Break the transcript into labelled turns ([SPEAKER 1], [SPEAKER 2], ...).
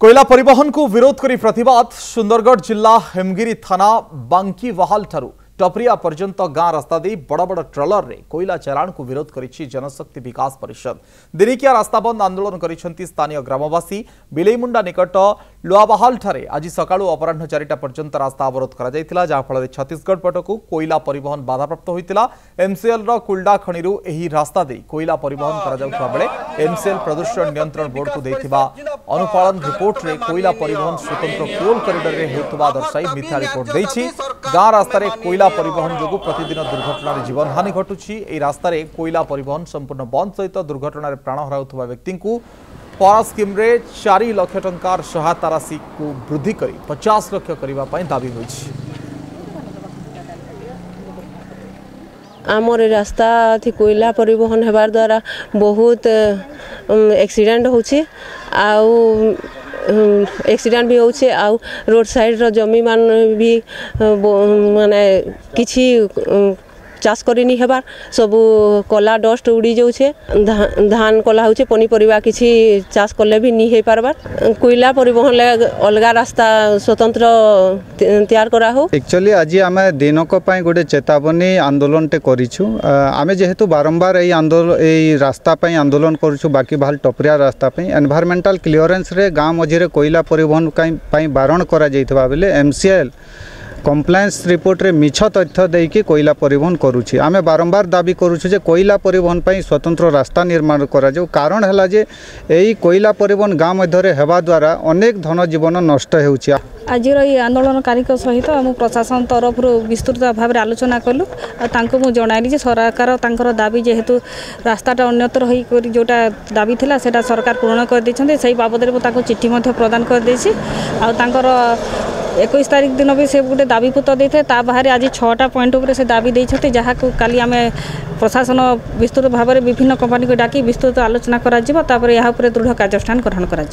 [SPEAKER 1] कोयला परिवहन को विरोध करी प्रतिवाद सुंदरगढ़ जिला हेमगिरी थाना बांकीवाहाल ठारू टपरिया पर्यंत गां रास्ता दे बड़ बड़ ट्रलर रे कोयला चालाण को विरोध करिछि जनशक्ति विकास परिषद। दिनिकिया रास्ता बंद आंदोलन करिसेंति स्थानीय ग्रामवासी। बिलेईमुंडा निकट लुआबाहाल ठारे आज सकाळु अपराह्न 4टा पर्यंत रास्ता अवरोध करा जायतिला, जहा फल छत्तीसगढ़ पटकू कोयला परिवहन बाधाप्राप्त होइतिला। एमसीएल रो कुलडा खणिरु एही रास्ता दे कोयला परिवहन करा जाउथबा बेले एमसीएल प्रदूषण नियंत्रण बोर्ड को देथिबा अनुपालन रिपोर्ट रे कोयला परिवहन स्वतंत्र कोल कॉरिडोर रे हेउतबा दर्शाई मिथ्या रिपोर्ट दैछि। गां रास्ता रे कोयला परिवहन जो प्रतिदिन दुर्घटना जीवन हानि घटुछि। एही रास्ता रे कोयला परिवहन संपूर्ण बंद सहित दुर्घटना प्राण हराउथबा व्यक्ति को परा स्कीम रे 4 लाख टंकार सहायता राशि को वृद्धि करी 50 लाख करबा पई दाबी होइछि।
[SPEAKER 2] आमर रास्ता थी कोयला परिवहन हेबार द्वारा बहुत एक्सीडेंट होछि आउ एक्सीडेंट भी होছে आउ रोड साइड रो जमी मान भी माने किछि चाष करिनी हेबार सब कला डस्ट उड़ी जाउछे। धान कला होचे पनीपरिबा किछि चाष करले भी नी हे पारबार। कोयला परिवहन ले अलगा रास्ता स्वतंत्र तैयार करा हो।
[SPEAKER 3] एक्चुअली आज आम दिनक पई गोटे चेतावनी आंदोलन टे करिछु। आमे जेहेतु बारंबार ए आंदोलन ए रास्ता पई आंदोलन करिछु बांकीवाहाल टपरिया रास्ता पई एनवायरमेंटल क्लियरेंस रे गांव मझिरे कोयला परिवहन पई बारण करा जाइतबा बेले एमसीएल कम्प्लायंस रिपोर्ट रे मिछ तथ्य देकी कोयला परिवहन करुछि। आमे बारंबार दाबी करुछु जे कोयला परिवहन पई स्वतंत्र रास्ता निर्माण करा जाउ। कारण हला जे एई कोयला परिवहन गांव मध्यरे हेबा द्वारा अनेक धन जीवन नष्ट हेउछि।
[SPEAKER 4] आज आंदोलनकारी सहित आम प्रशासन तरफ विस्तृत भाव में आलोचना कलु मु जणाइली सरकार तांकर दाबी जेहेतु रास्ताटा अन्यत्र हो जोटा दाबी थिला सेटा सरकार पूर्ण कर दैछन्ते सही बाबद में चिट्ठी प्रदान कर देछि। आ तांकर 21 तारीख दिन भी से गोटे दाबी पत्र देते बाहर आज 6टा पॉइंट उपर से दाबी देते जहाँ काली आम प्रशासन विस्तृत भाव में विभिन्न कंपनी को डाकी विस्तृत आलोचना करा दृढ़ कार्यानुष्ठान ग्रहण करा।